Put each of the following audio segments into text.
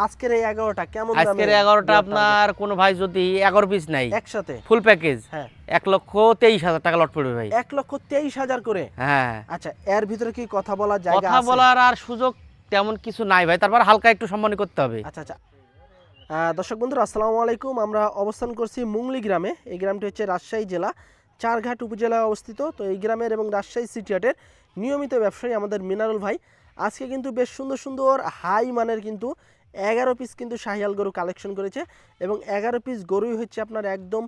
আজকের এই 11টা কেমন দামে? আজকের 11টা আপনার কোনো ভাই যদি 11 পিস নাই একসাথে ফুল প্যাকেজ হ্যাঁ 1,23,000 টাকা লট পড়বে ভাই। 1,23,000 করে। হ্যাঁ, আচ্ছা, এর ভিতরে কি কথা বলার জায়গা কথা আছে? বলার আর সুযোগ তেমন কিছু নাই ভাই, তারপর হালকা একটু সম্মান করতে হবে। আচ্ছা আচ্ছা। দর্শক বন্ধুরা আসসালামু আলাইকুম। আমরা অবস্থান করছি মুংলি গ্রামে। এই গ্রামটি হচ্ছে রাজশাহী জেলা চারঘাট উপজেলায় অবস্থিত। তো এই গ্রামের এবং রাজশাহী সিটি হাটের নিয়মিত ব্যবসায়ী আমাদের মিনারুল ভাই আজকে কিন্তু বেশ সুন্দর সুন্দর হাই মানের কিন্তু 11 পিস কিন্তু শাহিয়াল গরু কালেকশন করেছে এবং 11 পিস গরুই হচ্ছে আপনার একদম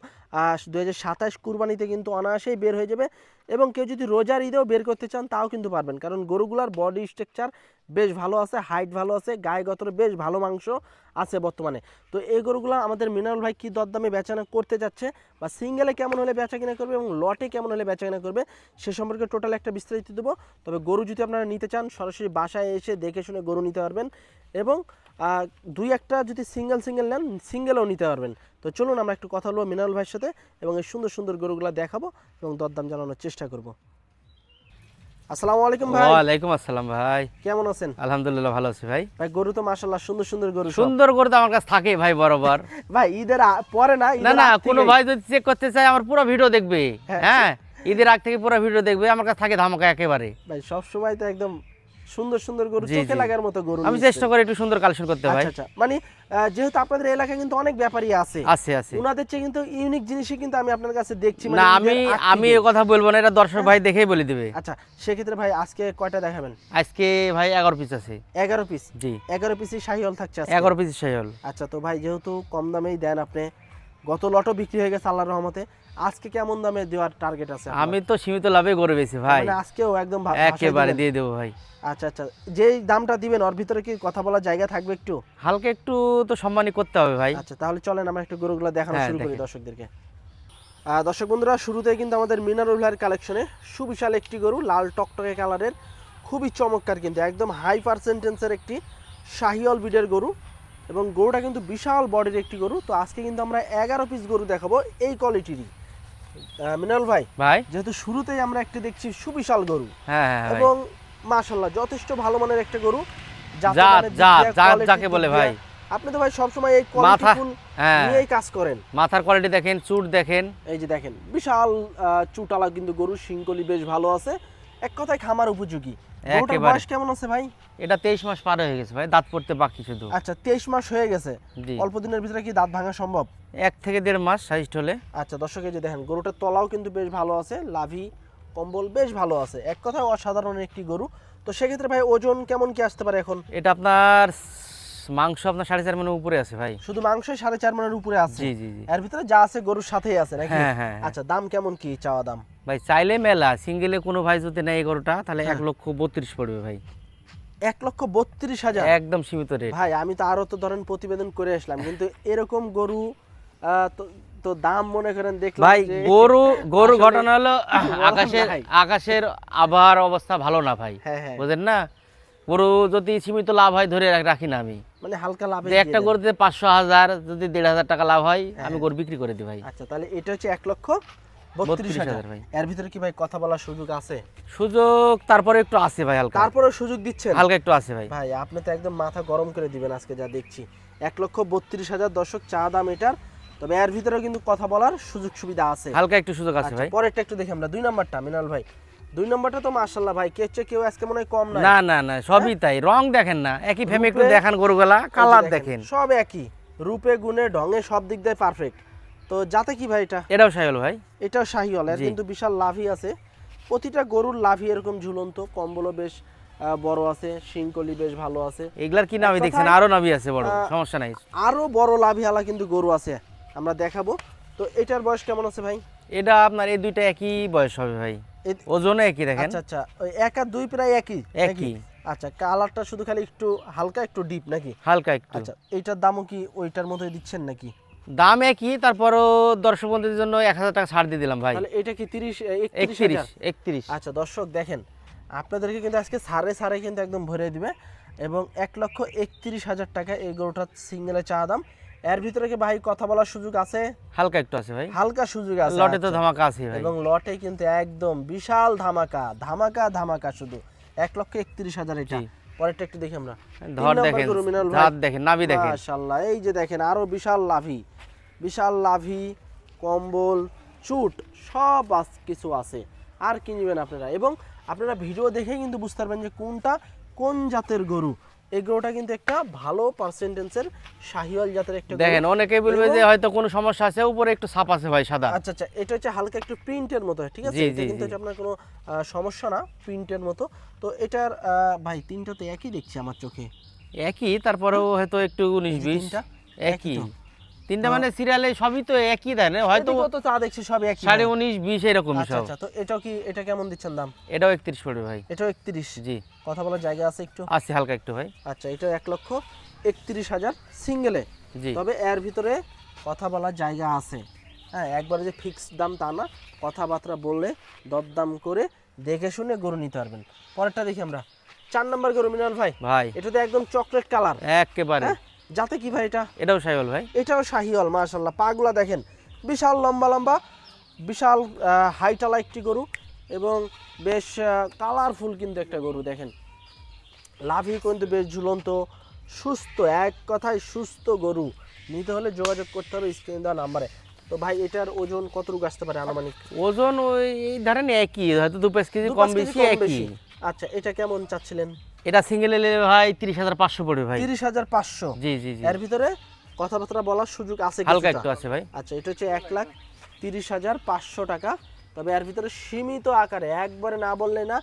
2027 কুরবানিতে কিন্তু অনায়াসেই বের হয়ে যাবে এবং কেউ যদি রোজার ঈদেও বের করতে চান তাও কিন্তু পারবেন, কারণ গরুগুলার বডি স্ট্রাকচার বেশ ভালো আছে, হাইট ভালো আছে, গায়ে গতরে বেশ ভালো মাংস আছে বর্তমানে। তো এই গরুগুলো আমাদের মিনারুল ভাই কী দরদামে বেচাকেনা করতে যাচ্ছে বা সিঙ্গেলে কেমন হলে বেচাকেনা করবে এবং লটে কেমন হলে বেচাকেনা করবে সে সম্পর্কে টোটাল একটা বিস্তারিত দেবো। তবে গরু যদি আপনারা নিতে চান সরাসরি বাসায় এসে দেখে শুনে গরু নিতে পারবেন এবং দুই একটা যদি সিঙ্গেল নেন সিঙ্গেলও নিতে পারবেন। তো চলুন আমরা একটু কথা বলবো মিনারুল ভাইয়ের সাথে এবং এই সুন্দর সুন্দর গরুগুলো দেখাবো এবং দরদাম জানানোর চেষ্টা করব। আসসালামু আলাইকুম ভাই। ওয়ালাইকুম আসসালাম ভাই, কেমন আছেন? আলহামদুলিল্লাহ ভালো আছি ভাই। ভাই গরু তো মাশাআল্লাহ সুন্দর সুন্দর গরু, সব। সুন্দর করে তো আমার কাছে থাকে ভাই বরাবর। ভাই ঈদের পরে না, না ঈদের না, আগ কোনো থেকেই। ভাই যদি চেক করতে চায় আমার পুরো ভিডিও দেখবে। হ্যাঁ, হ্যাঁ, ঈদের আগ থেকে পুরো ভিডিও দেখবে, আমার কাছে থাকে ধামাকা একেবারে। ভাই সব সময় তো একদম সুন্দর সুন্দর গরু, জি, চোখে জি। লাগার মতো গরু আমি নিয়ে চেষ্টা করি একটু সুন্দর কালেকশন করতে ভাই। আচ্ছা আচ্ছা, মানে যেহেতু আপনাদের এলাকায় কিন্তু অনেক ব্যাপারী আছে, আছে আছে। ওনাদের চেয়ে কিন্তু ইউনিক জিনিসই কিন্তু আমি আপনার কাছে দেখছি। না, ঈদের আগ আমি থেকে। এ কথা বলবো না, এটা দর্শক ভাই দেখেই বলে দিবে। আচ্ছা, সেক্ষেত্রে ভাই আজকে কয়টা দেখাবেন? আজকে ভাই 11 পিস আছে। 11 পিস? জি, 11 পিসই শাহিওয়াল থাকছে আজকে? 11 পিস শাহিওয়াল। আচ্ছা, তো ভাই যেহেতু কম দামেই দেন আপনি, গত লটও বিক্রি হয়ে গেছে আল্লাহর রহমতে, আজকে কেমন দামে দেওয়ার টার্গেট আছে আপনার? আমি তো সীমিত লাভে গড়ে বেশি ভাই, মানে আজকেও একদম একেবারে দিয়ে দেবো ভাই। আচ্ছা আচ্ছা, যেই দামটা দিবেন ওর ভিতরে কি কথা বলার জায়গা থাকবে একটু? হালকা একটু তো সম্মানই করতে হবে ভাই। আচ্ছা, তাহলে চলেন আমরা একটু গরুগুলো দেখানো হ্যাঁ, শুরু করি দেখেন। দর্শকদেরকে। দর্শক বন্ধুরা, শুরুতেই কিন্তু আমাদের মিনারুল ভাইয়ের কালেকশনে সুবিশাল একটি গরু, লাল টকটকে কালারের, খুবই চমৎকার কিন্তু একদম হাই পার্সেন্টেন্সের একটি শাহিওয়াল ব্রিডের গরু এবং গরুটা কিন্তু বিশাল বডির একটি গরু। তো আজকে কিন্তু আমরা 11 পিস গরু দেখাবো এই কোয়ালিটিরই। মিনারুল ভাই, ভাই যেহেতু শুরুতেই আমরা একটি দেখছি সুবিশাল গরু হ্যাঁ হ্যাঁ ভাই। এবং মাশাআল্লাহ যথেষ্ট ভালো মানের একটা গরু, জাত জাতমানের দিক দিয়ে, জাত quality যাকে দিক বলে দিয়ে। ভাই। আপনি তো ভাই সবসময় এই মাথা, কোয়ালিটিফুল হ্যাঁ, নিয়েই কাজ করেন। মাথার কোয়ালিটি দেখেন, চুট দেখেন। এই যে দেখেন বিশাল চুটালা কিন্তু গরু, শিংকলি বেশ ভালো আছে, এক কথায় খামার উপযোগী। গরুটার একেবারে। বয়স কেমন আছে ভাই? এটা 23 মাস পার হয়ে গেছে ভাই, দাঁত পড়তে বাকি শুধু। আচ্ছা, 23 মাস হয়ে গেছে। জি, অল্প দিনের ভিতরে কি দাঁত ভাঙা সম্ভব? 1 থেকে 1.5 মাস সাইজ হলে। আচ্ছা দর্শক, এই যে দেখেন গরুটার তলাও কিন্তু বেশ ভালো আছে, লাভি কম্বল বেশ ভালো আছে, এক কথায় অসাধারণ একটি গরু। তো সেক্ষেত্রে ভাই ওজন কেমন কি আসতে পারে এখন? এটা আপনার মাংস আপনার 4.5 মনের উপরে আছে ভাই। শুধু মাংসই 4.5 মনের উপরে আছে? জি জি জি। এর ভিতরে যা আছে গরুর সাথেই আছে নাকি? হ্যাঁ হ্যাঁ। আচ্ছা, দাম কেমন কি চাওয়া দাম? ভাই চাইলে মেলা, সিঙ্গেলে কোনো ভাই যদি নেয় এই গরুটা তাহলে হ্যাঁ। 1,32,000 পড়বে ভাই। 1,32,000? একদম সীমিত রেট ভাই আমি তো আরো তো ধরেন প্রতিবেদন করে আসলাম, কিন্তু এরকম গরু তো দাম মনে করেন দেখলাম ভাই। যে গরু আসলে ঘটনা হলো বলার নাই। আকাশের আবহাওয়ার অবস্থা ভালো না ভাই, হ্যাঁ হ্যাঁ, বুঝেন না। গরু যদি সীমিত লাভ হয় ধরে রাখি না আমি, মানে হালকা লাভে যে একটা গরুতে 500,000 যদি 1,500 টাকা লাভ হয় হ্যাঁ। আমি গরু বিক্রি করে দিই ভাই। আচ্ছা, তাহলে এটা হচ্ছে 1,32,000 ভাই। এর ভিতরে কি ভাই কথা বলার সুযোগ আছে? সুযোগ তারপরে একটু আছে ভাই, হালকা তারপরে সুযোগ দিচ্ছেন? হালকা একটু আছে ভাই। ভাই আপনি তো একদম মাথা গরম করে দিবেন আজকে যা দেখছি। 1,32,000 দর্শক চা দাম এটার, তবে এর ভিতরেও কিন্তু কথা বলার সুযোগ সুবিধা আছে। হালকা একটু সুযোগ আছে আচ্ছা, ভাই। পরেরটা একটু দেখি আমরা, 2 নাম্বারটা মিনাল ভাই। 2 নাম্বারটা তো মাশাআল্লাহ ভাই, কেউ আজকে মনে হয় কম নাই। না না না, সবই তাই। রং দেখেন না, একই ফেমে একটু রূপে- দেখান গরুগুলা, এই যে কালার দেখেন। সব একই, রূপে গুণে ঢঙে সব দিক দিয়ে পারফেক্ট। তো যাতে কি ভাই এটা? এটাও শাহিওয়াল ভাই। এটাও শাহিওয়াল, এর জি। কিন্তু বিশাল লাভি আছে, প্রতিটা গরুর লাভি এরকম ঝুলন্ত, কম্বলও বেশ বড় আছে, শিংকলি বেশ ভালো আছে। এগুলার কি নামি এক দেখছেন? কথায়, আরো নাভি আছে বড়, আহ, সমস্যা নাই। আরো বড় লাভিওয়ালা কিন্তু গরু আছে, আমরা দেখাবো। তো এটার বয়স কেমন আছে ভাই? এটা আপনার এই দুইটা একই বয়স হবে ভাই, ওজনে একই দেখেন। আচ্ছা আচ্ছা, ওই 1 আর 2 প্রায় একই একই। আচ্ছা, কালারটা শুধু খালি একটু হালকা একটু ডিপ নাকি? হালকা একটু। আচ্ছা, এইটার দামও কি ওইটার মতোই দিচ্ছেন নাকি? দাম একই, তারপরও দর্শক বন্ধুদের জন্য 1,000 টাকা ছাড় দিয়ে দিলাম ভাই। তাহলে এটা কি 31,000? 31। আচ্ছা দর্শক দেখেন, আপনাদেরকে কিন্তু আজকে সাড়ে কিন্তু একদম ভরে দিবে এবং 1,31,000 টাকা এই গরুটার সিঙ্গেলে চা দাম। এর ভিতরে কি ভাই কথা বলার সুযোগ আছে? হালকা একটু আছে ভাই, হালকা সুযোগ আছে। লটে তো আচ্ছা। ধামাকা আছে ভাই। এবং লটে কিন্তু একদম বিশাল ধামাকা ধামাকা ধামাকা, শুধু 1,31,000 এটা। জি। পরেরটা একটু দেখি আমরা। ধর দেখেন, ধার দেখেন, নাভি দেখেন। মাশাআল্লাহ, এই যে দেখেন আরো বিশাল লাভি, বিশাল লাভি, কম্বল, চুট সব কিছু আছে। আর কি নেবেন আপনারা, এবং আপনারা ভিডিও দেখে কিন্তু বুঝতে পারবেন যে কোনটা কোন জাতের গরু। এই গরুটা কিন্তু একটা ভালো পার্সেন্টেন্সের শাহিওয়াল জাতের একটা গরু। দেখেন অনেকে বলবে যে হয়তো কোনো সমস্যা আছে, উপরে একটু ছাপ আছে ভাই সাদা। আচ্ছা আচ্ছা, এটা হচ্ছে হালকা একটু প্রিন্টের মতো, ঠিক আছে, জি, এটা জি, কিন্তু জি। হচ্ছে আপনার কোনো সমস্যা না, প্রিন্টের মতো। তো এটার ভাই তিনটা তো একই দেখছি আমার চোখে। একই, তারপরেও হয়তো একটু 19 এই যে 20 তিনটা একই। তো। তিনটা মানে সিরিয়ালে সবই তো একই দেন, হয়তো এদিকেও তো চা দেখছি সব একই। 19.5 20 এরকমই আচ্ছা সব। আচ্ছা, তো এটাও কি, এটা কেমন দিচ্ছেন দাম? এটাও 31 পড়বে ভাই। এটাও 31? জি, কথা বলার জায়গা আছে একটু? আছে হালকা একটু ভাই। আচ্ছা, এটা 1,31,000 সিঙ্গেলে, জি, তবে এর ভিতরে কথা বলার জায়গা আছে। হ্যাঁ, একবারে যে ফিক্সড দাম তা না, কথাবার্তা বললে দরদাম করে দেখে শুনে গরু নিতে পারবেন। পরেরটা দেখি আমরা, 4 নম্বর গরু মিনাল ভাই। ভাই এটা তো একদম চকলেট কালার, একেবারে। যাতে কি ভাই এটা? এটাও সাইওয়াল ভাই। এটাও শাহিওয়াল, মাশাআল্লাহ, পাগুলা দেখেন বিশাল লম্বা লম্বা, বিশাল হাইটালা একটি গরু, এবং বেশ কালারফুল কিন্তু একটা গরু। দেখেন লাভি কিন্তু বেশ ঝুলন্ত, সুস্থ, এক কথায় সুস্থ গরু। নিতে হলে যোগাযোগ করতে হবে স্ক্রিনে দেওয়া নাম্বারে। তো ভাই এটার ওজন কতটুকু আসতে পারে আনুমানিক? ওজন ওই এই ধরেন একই, হয়তো 2-5 কেজি 2-5 কম কেজি বেশি কম একই। বেশি। আচ্ছা, এটা কেমন চাচ্ছিলেন? এটা সিঙ্গেল এলে ভাই 30,500 পড়বে ভাই। 30,500? জি জি জি, এর ভিতরে কথাবার্তা বলার সুযোগ আছে হালকা কিছুটা? একটু আছে ভাই। আচ্ছা, এটা হচ্ছে 1,30,500 টাকা, তবে এর ভিতরে সীমিত আকারে, একবারে না বললে না,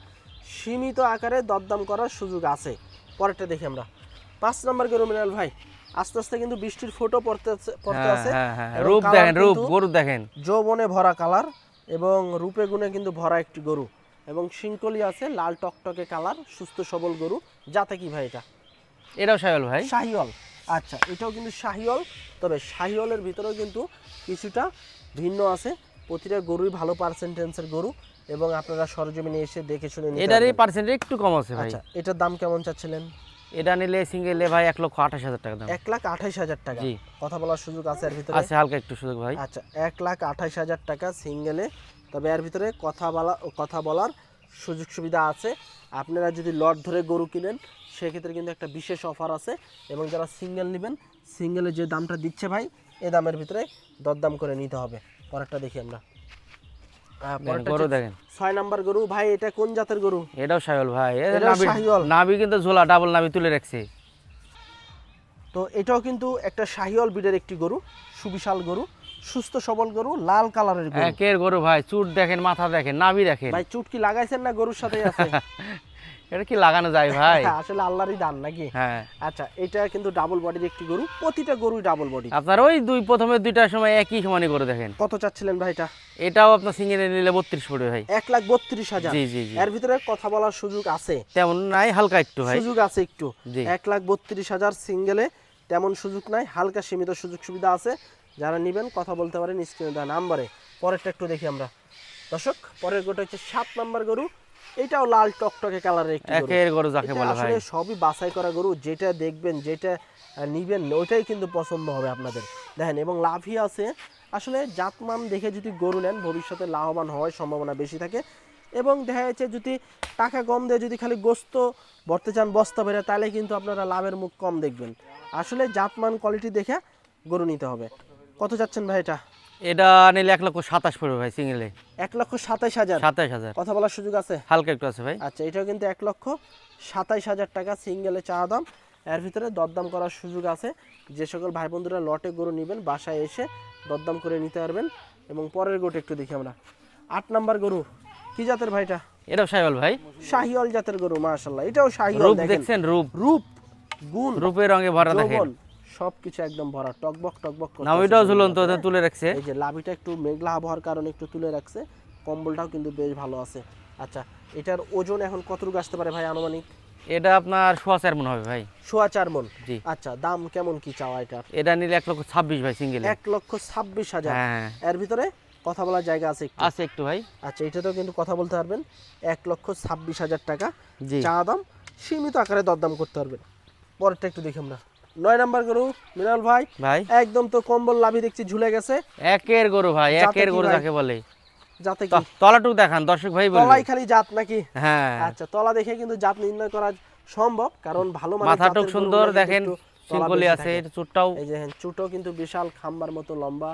সীমিত আকারে দরদাম করার সুযোগ আছে। পরেরটা দেখি আমরা, 5 নম্বর গরু মিনাল ভাই। আস্তে আস্তে কিন্তু বৃষ্টির ফোঁটো পড়তে হ্যাঁ আছে, হ্যাঁ হ্যাঁ, এবং রূপ কালার দেখেন, রূপ কিন্তু গরু দেখেন। যৌবনে ভরা কালার, এবং রূপে গুণে কিন্তু ভরা একটি গরু, এবং শিংকলি আছে, লাল টকটকে কালার, সুস্থ সবল গরু। যাতে কি ভাই এটা? এটাও সাইওয়াল ভাই। শাহিওয়াল। আচ্ছা, এটাও কিন্তু শাহিওয়াল, তবে শাহিওয়ালের ভিতরেও কিন্তু কিছুটা ভিন্ন আছে। প্রতিটা গরুই ভালো পার্সেন্টেন্সের গরু, এবং আপনারা সরজমিনে এসে দেখে শুনে নিতে এটারই পারবেন। পার্সেন্ট একটু কম আছে ভাই। আচ্ছা, এটার দাম কেমন চাচ্ছিলেন? এটা নিলে সিঙ্গেলে ভাই 1,28,000 টাকা দাম। 1,28,000 টাকা। জি। কথা বলার সুযোগ আছে এর ভিতরে? আছে হালকা একটু সুযোগ ভাই। আচ্ছা, 1,28,000 টাকা সিঙ্গেলে, তবে এর ভিতরে কথা বলার সুযোগ সুবিধা আছে। আপনারা যদি লট ধরে গরু কিনেন সেক্ষেত্রে কিন্তু একটা বিশেষ অফার আছে, এবং যারা সিঙ্গেল নেবেন, সিঙ্গেলে যে দামটা দিচ্ছে ভাই, এই দামের ভিতরে দরদাম করে নিতে হবে। পরেরটা দেখি আমরা, পরেরটা গরু হচ্ছে দেখেন। 6 নাম্বার গরু ভাই। এটা কোন জাতের গরু? এটাও সাইওয়াল ভাই। এটাও শাহিওয়াল? নাভি কিন্তু ঝোলা, ডাবল নাভি তুলে রাখছে। তো এটাও কিন্তু একটা শাহিওয়াল ব্রিডের একটি গরু, সুবিশাল গরু, সুস্থ সবল গরু, লাল কালারের গরু। একের গরু ভাই, চুট দেখেন, মাথা দেখেন, নাভি দেখেন। ভাই চুটকি লাগাইছেন না গরুর সাথেই আছে? এটা কি লাগানো যায় ভাই? আসলে আল্লাহরই দান নাকি? হ্যাঁ। আচ্ছা, এটা কিন্তু ডাবল বডির একটি গরু, প্রতিটা গরুই ডাবল বডি। আপনার ওই প্রথমে দুইটার সময় একই সমানই করে দেখেন। কত চাচ্ছিলেন ভাই এটা? এটাও আপনার সিঙ্গেলে নিলে 32 পড়বে ভাই। 1,32,000? জি জি জি, এর ভিতরে কথা বলার সুযোগ আছে? তেমন নাই, হালকা একটু ভাই। সুযোগ আছে একটু। জি। 1,32,000 সিঙ্গেলে, তেমন সুযোগ নাই, হালকা সীমিত সুযোগ সুবিধা আছে। যারা নেবেন কথা বলতে পারেন স্ক্রিনে দেওয়া নাম্বারে। পরেরটা একটু দেখি আমরা দর্শক। পরের গরুটা হচ্ছে 7 নাম্বার গরু। এটাও লাল টকটকে কালারের একটি গরু। একের গরু যাকে এটা বলে ভাই। আসলে সবই বাছাই করা গরু, যেটা দেখবেন, যেটা নিবেন, ওইটাই কিন্তু পছন্দ হবে আপনাদের। দেখেন, এবং লাভই আছে। আসলে জাতমান দেখে যদি গরু নেন, ভবিষ্যতে লাভবান হওয়ার সম্ভাবনা বেশি থাকে। এবং দেখা যাচ্ছে যদি টাকা কম দিয়ে যদি খালি গোস্ত ভরতে চান বস্তা ভরে, তাহলে কিন্তু আপনারা লাভের মুখ কম দেখবেন। আসলে জাতমান কোয়ালিটি দেখে গরু নিতে হবে। কত যাচ্ছেন ভাই এটা? এটা নিলে 1,27,000 পড়বে ভাই সিঙ্গেলে। 1,27,000? 27,000, কথা বলার সুযোগ আছে? হালকা একটু আছে ভাই। আচ্ছা, এটাও কিন্তু 1,27,000 টাকা সিঙ্গেলে চাওয়া দাম। এর ভিতরে দরদাম করার সুযোগ আছে। যে সকল ভাই বন্ধুরা লটে গরু নেবেন, বাসায় এসে দরদাম করে নিতে পারবেন। এবং পরের গরুটা একটু দেখি আমরা, 8 নাম্বার গরু। কি জাতের ভাইটা? এটাও সাইওয়াল ভাই। শাহিওয়াল জাতের গরু, মাশাআল্লাহ। এটাও শাহিওয়াল। রূপ দেখেন দেখছেন, রূপ রূপ গুণ রূপের রঙে ভরা দেখেন। যৌবন সবকিছু একদম ভরা, টকবক টকবক করতেছে। নাভিটাও ঝুলন্ত, ওটা তুলে রাখছে। এই যে লাভিটা একটু মেঘলা আবহাওয়ার কারণে একটু তুলে রাখছে, কম্বলটাও কিন্তু বেশ ভালো আছে। আচ্ছা, এটার ওজন এখন কতটুকু আসতে পারে ভাই আনুমানিক? এটা আপনার 4.5 মন হবে ভাই। 4.5 মন? জি। আচ্ছা, দাম কেমন কি চাওয়া এটার? এটা নিলে 1,26,000 ভাই সিঙ্গেলে। 1,26,000? হ্যাঁ, এর ভিতরে কথা বলার জায়গা আছে একটু? আছে একটু ভাই। আচ্ছা, এটাতেও কিন্তু কথা বলতে পারবেন। 1,26,000 টাকা জি। চা দাম, সীমিত আকারে দরদাম করতে পারবেন। পরেরটা একটু দেখি আমরা, 9 নাম্বার গরু মিনাল ভাই। ভাই একদম তো কম্বল লাভি দেখছি ঝুলে গেছে। একের গরু ভাই, জাতে একের কি গরু ভাই? যাকে বলে। যাতে কি? তলাটুকু দেখান, দর্শক ভাই বলবে। তলাই খালি জাত নাকি? হ্যাঁ, আচ্ছা, তলা দেখে কিন্তু জাত নির্ণয় করা সম্ভব, কারণ ভালো মানের মাথাটুক জাতের সুন্দর গরুগুলো কিন্তু দেখেন, একটু তলা সিঙ্গলি বেশি আছে, থাকে। চুটটাও এই যে চুটো কিন্তু বিশাল খাম্বার মতো লম্বা,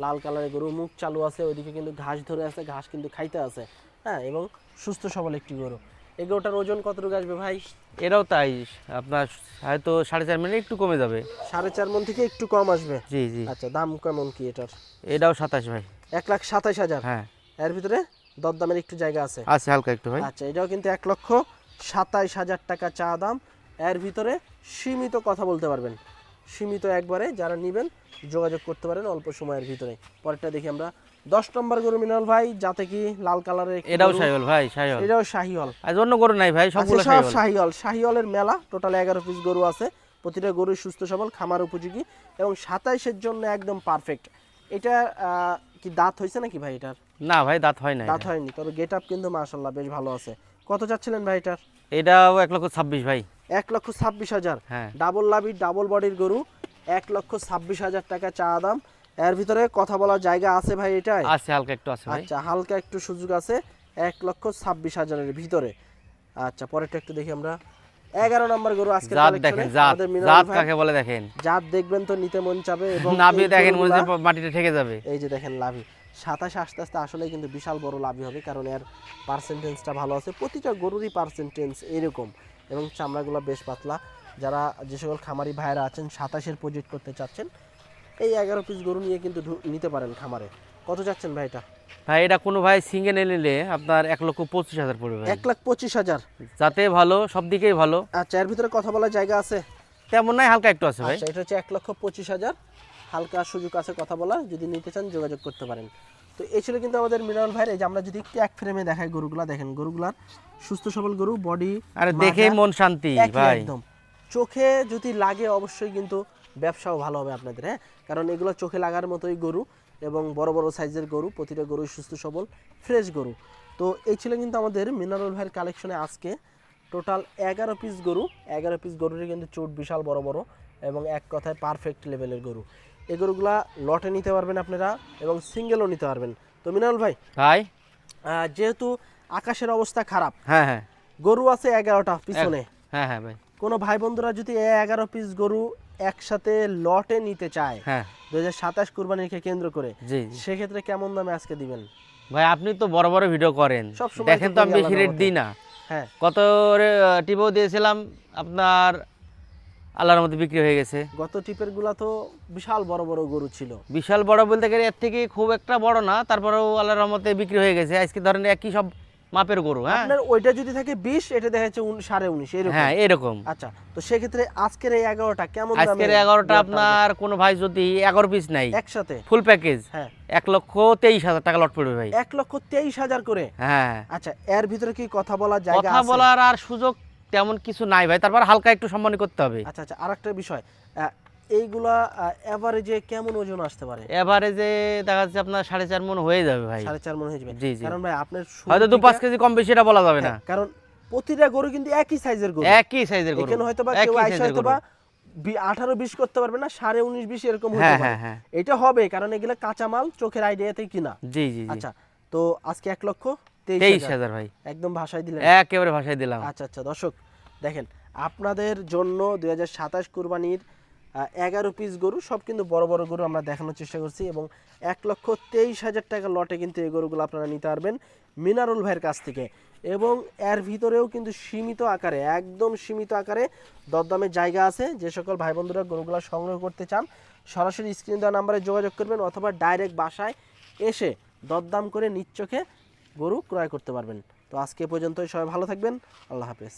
লাল কালারের গরু, মুখ চালু আছে, ওইদিকে কিন্তু ঘাস ধরে আছে, ঘাস কিন্তু খাইতে আছে। হ্যাঁ, এবং সুস্থ সবল একটি গরু। এই গরুটার ওজন কতটুকু আসবে ভাই? এরাও তাই, আপনার হয়তো 4.5 মিনিট একটু কমে যাবে। 4.5 মণ থেকে একটু কম আসবে। জি জি। আচ্ছা, দাম কেমন কি এটার? এটাও 27 ভাই। 1,27,000। হ্যাঁ এর ভিতরে দরদামের একটু জায়গা আছে। আছে হালকা একটু ভাই। আচ্ছা, এটাও কিন্তু 1,27,000 টাকা চা দাম। এর ভিতরে সীমিত কথা বলতে পারবেন, সীমিত একবারে, যারা নেবেন যোগাযোগ করতে পারেন অল্প সময়ের ভিতরে। পরেরটা দেখি আমরা 10 নম্বর গরু মিনাল ভাই, যাতে কি লাল কালারের একটি এটাও গরু। শাহিওয়াল ভাই, শাহিওয়াল। এটাও শাহিওয়াল। আজ অন্য গরু নাই ভাই, সবগুলো আচ্ছা, সব শাহিওয়াল। শাহিওয়াল। শাহিওয়ালের মেলা, টোটাল 11 পিস গরু আছে। প্রতিটা গরুই সুস্থ সবল, খামার উপযোগী এবং 27-এর জন্য একদম পারফেক্ট। এটা কি দাঁত হয়েছে নাকি ভাই এটার? না ভাই, দাঁত হয় না। দাঁত হয়নি, তবে গেট আপ কিন্তু মাশাআল্লাহ বেশ ভালো আছে। কত চাচ্ছিলেন ভাই এটার? এটাও 1,26,000 ভাই। 1,26,000। হ্যাঁ। ডাবল লাভি ডাবল বডির গরু, 1,26,000 টাকা চা দাম। এর ভিতরে কথা বলার জায়গা আছে ভাই এটাই? আছে হালকা একটু আছে ভাই। আচ্ছা, হালকা একটু সুযোগ আছে 1,26,000-এর ভিতরে। আচ্ছা, পরেরটা একটু দেখি আমরা। 11 নম্বর গরু আজকে জাত দেখেন, জাত জাত কাকে বলে দেখেন। জাত দেখবেন তো নিতে মন চাবে। এবং নাভি এই দেখেন, মনে গরুগুলা- হচ্ছে মাটিতে ঠেকে যাবে। এই যে দেখেন লাভি 27 আস্তে আস্তে আসলে কিন্তু বিশাল বড় লাভি হবে, কারণ এর পার্সেন্টেজটা ভালো আছে। প্রতিটা গরুরই পার্সেন্টেজ এরকম, এবং চামড়াগুলো বেশ পাতলা। যারা যে সকল খামারি ভাইরা আছেন 27-এর প্রজেক্ট করতে চাচ্ছেন, এই 11 পিস গরু নিয়ে কিন্তু নিতে পারেন খামারে। কত চাচ্ছেন ভাই এটা? ভাই এটা কোনো ভাই সিঙ্গেল নিলে আপনার 1,25,000 পড়বে ভাই। 1,25,000। যাতে ভালো, সব দিকেই ভালো। আচ্ছা, এর ভিতরে কথা বলার জায়গা আছে? তেমন নাই, হালকা একটু আছে ভাই। আচ্ছা, এটা হচ্ছে 1,25,000, হালকা সুযোগ আছে কথা বলার, যদি নিতে চান যোগাযোগ করতে পারেন। তো এই ছিল কিন্তু আমাদের মিনারেল ভাইয়ের। এই যে আমরা যদি একটু এক ফ্রেমে দেখাই গরুগুলা, দেখেন গরুগুলার সুস্থ সবল গরু, বডি আরে দেখেই মন শান্তি ভাই। একদম চোখে যদি লাগে অবশ্যই কিন্তু ব্যবসাও ভালো হবে আপনাদের। হ্যাঁ, কারণ এগুলো চোখে লাগার মতোই গরু এবং বড় বড় সাইজের গরু, প্রতিটা গরুই সুস্থ সবল ফ্রেশ গরু। তো এই ছিল কিন্তু আমাদের মিনারেল ভাইয়ের কালেকশনে আজকে টোটাল 11 পিস গরু। 11 পিস গরুরই কিন্তু চোট বিশাল বড় বড় এবং এক কথায় পারফেক্ট লেভেলের গরু। এই গরুগুলা লটে নিতে পারবেন আপনারা এবং সিঙ্গেলও নিতে পারবেন। তো মিনারেল ভাই, ভাই যেহেতু আকাশের অবস্থা খারাপ, হ্যাঁ হ্যাঁ গরু আছে 11টা পিছনে, হ্যাঁ হ্যাঁ ভাই। কোনো ভাই বন্ধুরা যদি 11 পিস গরু একসাথে লটে নিতে চায় হ্যাঁ 2027 কুরবানিকে কেন্দ্র করে, জি জি। সেক্ষেত্রে কেমন দামে আজকে দিবেন? ভাই আপনি তো বড় বড় ভিডিও করেন, সবসময় দেখেন তো তো আমি করি বেশি আল্লাহর রেট দিই না। হ্যাঁ, কত টিপও দিয়েছিলাম, আপনার আল্লাহর মধ্যে বিক্রি হয়ে গেছে। গত টিপের গুলা তো বিশাল বড় বড় গরু ছিল। বিশাল বড় বলতে গেলে এর থেকে খুব একটা বড় না, তারপরেও আল্লাহর রহমতে বিক্রি হয়ে গেছে। আজকে ধরেন একই সব মাপের গরু। হ্যাঁ আপনার ওইটা যদি থাকে 20, এটা দেখা যাচ্ছে 19.5 এরকম। হ্যাঁ এরকম। আচ্ছা, তো সেক্ষেত্রে আজকের এই 11টা কেমন দামে? আজকের 11টা আপনার কোনো ভাই যদি 11 পিস নাই একসাথে ফুল প্যাকেজ, হ্যাঁ 1,23,000 টাকা লট পড়বে ভাই। 1,23,000 করে। হ্যাঁ, আচ্ছা, এর ভিতরে কি কথা বলার জায়গা কথা আছে? বলার আর সুযোগ তেমন কিছু নাই ভাই, তারপর হালকা একটু সম্মান করতে হবে। আচ্ছা আচ্ছা, আরেকটা বিষয়, এইগুলা এভারেজে কেমন ওজন আসতে পারে? এভারেজে দেখা যাচ্ছে আপনার 4.5 মণ হয়ে যাবে ভাই। 4.5 মণ হয়ে যাবে। জি জি। কারণ ভাই আপনার হয়তো 2-5 কেজি কম বেশি এটা বলা যাবে না। কারণ প্রতিটা গরু কিন্তু একই সাইজের গরু, একই সাইজের গরু। এখানে হয়তো বা কেউ আইসা হয়তো বা 18-20 করতে পারবে না, 19.5-20 এরকম হতে হ্যাঁ পারে। হ্যাঁ হ্যাঁ এটা হবে কারণ এগুলা কাঁচা মাল, চোখের আইডিয়াতেই কিনা। জি জি জি। আচ্ছা, তো আজকে 1,23,000 23,000 ভাই, একদম ভাষায় দিলেন। একেবারে ভাষায় দিলাম। আচ্ছা আচ্ছা, দর্শক দেখেন, আপনাদের জন্য 2027 কুরবানির 11 পিস গরু, সব কিন্তু বড় বড় গরু আমরা দেখানোর চেষ্টা করছি, এবং 1,23,000 টাকা লটে কিন্তু এই গরুগুলো আপনারা নিতে পারবেন মিনারুল ভাইয়ের কাছ থেকে। এবং এর ভিতরেও কিন্তু সীমিত আকারে, একদম সীমিত আকারে দরদামের জায়গা আছে। যে সকল ভাই বন্ধুরা গরুগুলো সংগ্রহ করতে চান, সরাসরি স্ক্রিন দেওয়া নাম্বারে যোগাযোগ করবেন, অথবা ডাইরেক্ট বাসায় এসে দরদাম করে নিজ চোখে গরু ক্রয় করতে পারবেন। তো আজকে পর্যন্তই, সবাই ভালো থাকবেন, আল্লাহ হাফেজ।